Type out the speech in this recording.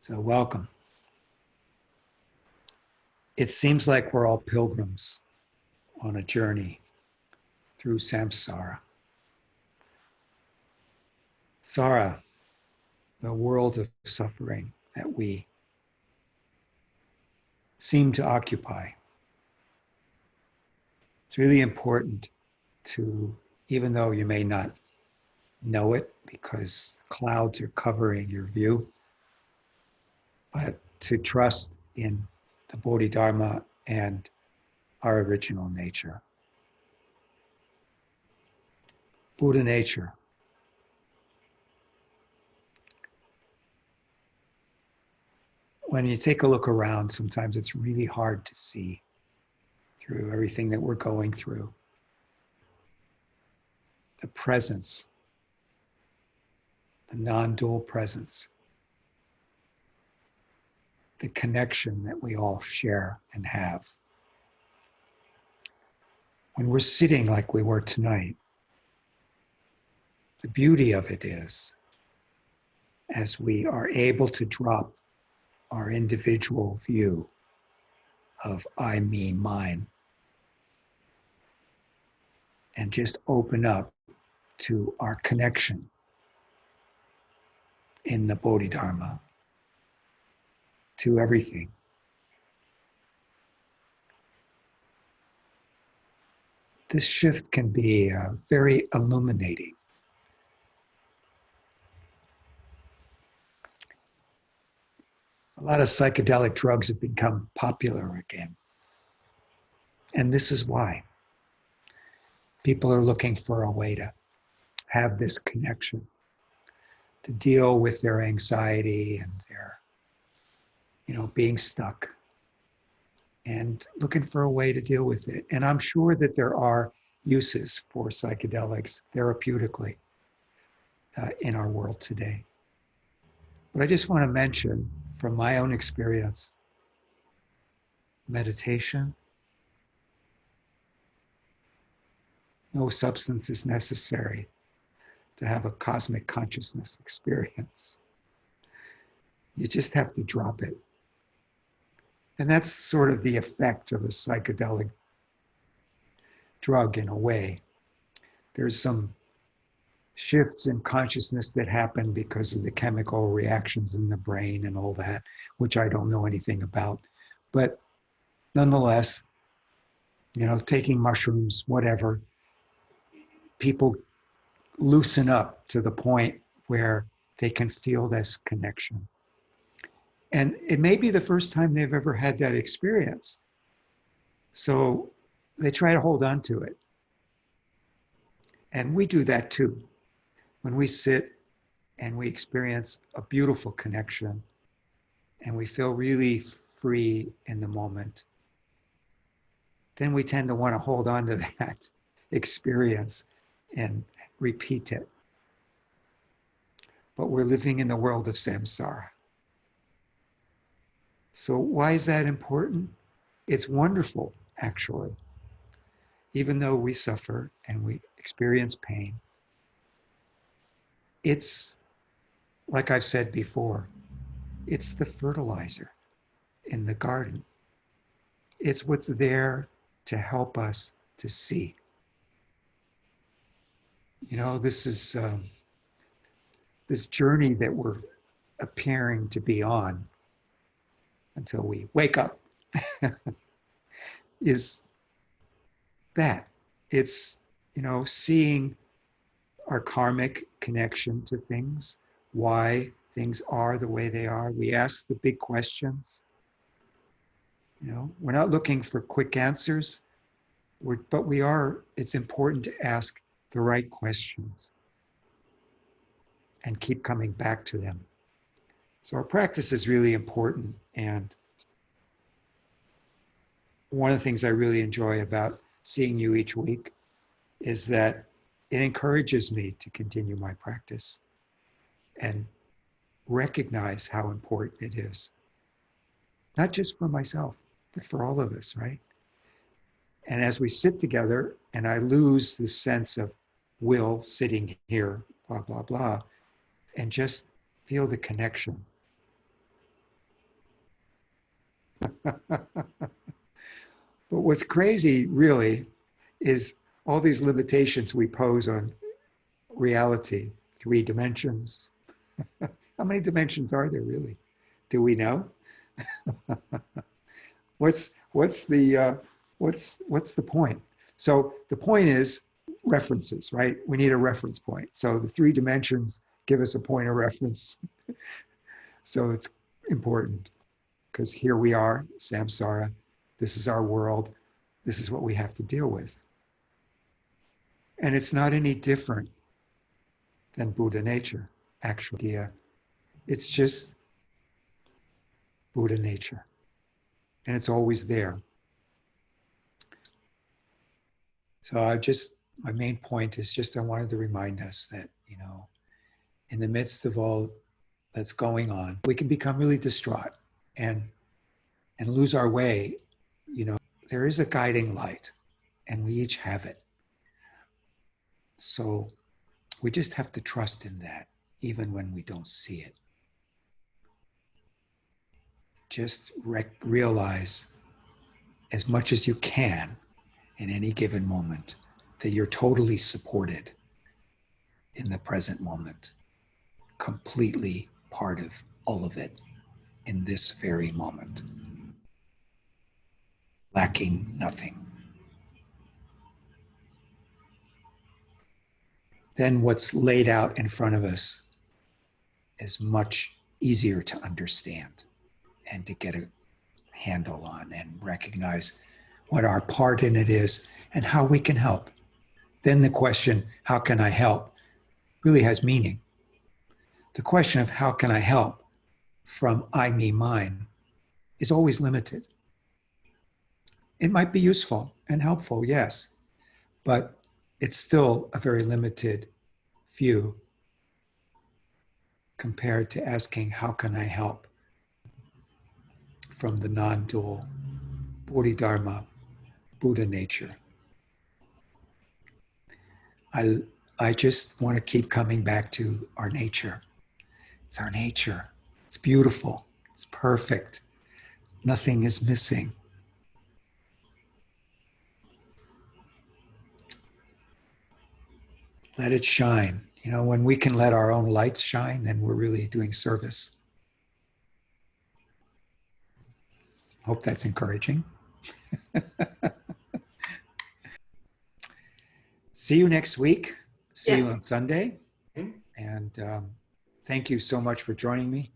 So, welcome. It seems like we're all pilgrims on a journey through samsara. Sara, the world of suffering that we seem to occupy. It's really important to, even though you may not know it because clouds are covering your view, but to trust in the Bodhidharma and our original nature. Buddha nature. When you take a look around, sometimes it's really hard to see through everything that we're going through. The presence, the non-dual presence, the connection that we all share and have. When we're sitting like we were tonight, the beauty of it is, as we are able to drop our individual view of I, me, mine, and just open up to our connection in the Bodhidharma, to everything. This shift can be very illuminating. A lot of psychedelic drugs have become popular again. And this is why. People are looking for a way to have this connection, to deal with their anxiety and their, being stuck, and looking for a way to deal with it. And I'm sure that there are uses for psychedelics therapeutically in our world today. But I just want to mention from my own experience, meditation, no substance is necessary to have a cosmic consciousness experience. You just have to drop it. And that's sort of the effect of a psychedelic drug in a way. There's some shifts in consciousness that happen because of the chemical reactions in the brain and all that, which I don't know anything about. But nonetheless, taking mushrooms, whatever, people loosen up to the point where they can feel this connection. And it may be the first time they've ever had that experience. So they try to hold on to it. And we do that too. When we sit and we experience a beautiful connection and we feel really free in the moment, then we tend to want to hold on to that experience and repeat it. But we're living in the world of samsara. So why is that important? It's wonderful, actually. Even though we suffer and we experience pain, it's, like I've said before, it's the fertilizer in the garden. It's what's there to help us to see. This is this journey that we're appearing to be on until we wake up is that. It's, seeing our karmic connection to things, why things are the way they are. We ask the big questions. We're not looking for quick answers, but it's important to ask the right questions and keep coming back to them. So our practice is really important. And one of the things I really enjoy about seeing you each week is that it encourages me to continue my practice and recognize how important it is. Not just for myself, but for all of us, right? And as we sit together and I lose this sense of will sitting here, blah, blah, blah, and just feel the connection, But what's crazy really is all these limitations we pose on reality, 3 dimensions. How many dimensions are there really? Do we know? What's the point? So the point is references, right? We need a reference point. So the 3 dimensions give us a point of reference. So it's important because here we are, samsara. This is our world. This is what we have to deal with. And it's not any different than Buddha nature, actually. Yeah. It's just Buddha nature. And it's always there. So my main point is just I wanted to remind us that, in the midst of all that's going on, we can become really distraught and lose our way. There is a guiding light and we each have it. So we just have to trust in that, even when we don't see it. Just realize as much as you can in any given moment that you're totally supported in the present moment, completely part of all of it in this very moment, lacking nothing. Then what's laid out in front of us is much easier to understand and to get a handle on and recognize what our part in it is and how we can help. Then the question, how can I help, really has meaning. The question of how can I help from I, me, mine is always limited. It might be useful and helpful, yes, but it's still a very limited view compared to asking, how can I help from the non-dual Bodhidharma, Buddha nature. I just want to keep coming back to our nature. It's our nature. It's beautiful. It's perfect. Nothing is missing. Let it shine. When we can let our own lights shine, then we're really doing service. Hope that's encouraging. See you next week. See you on Sunday. And thank you so much for joining me.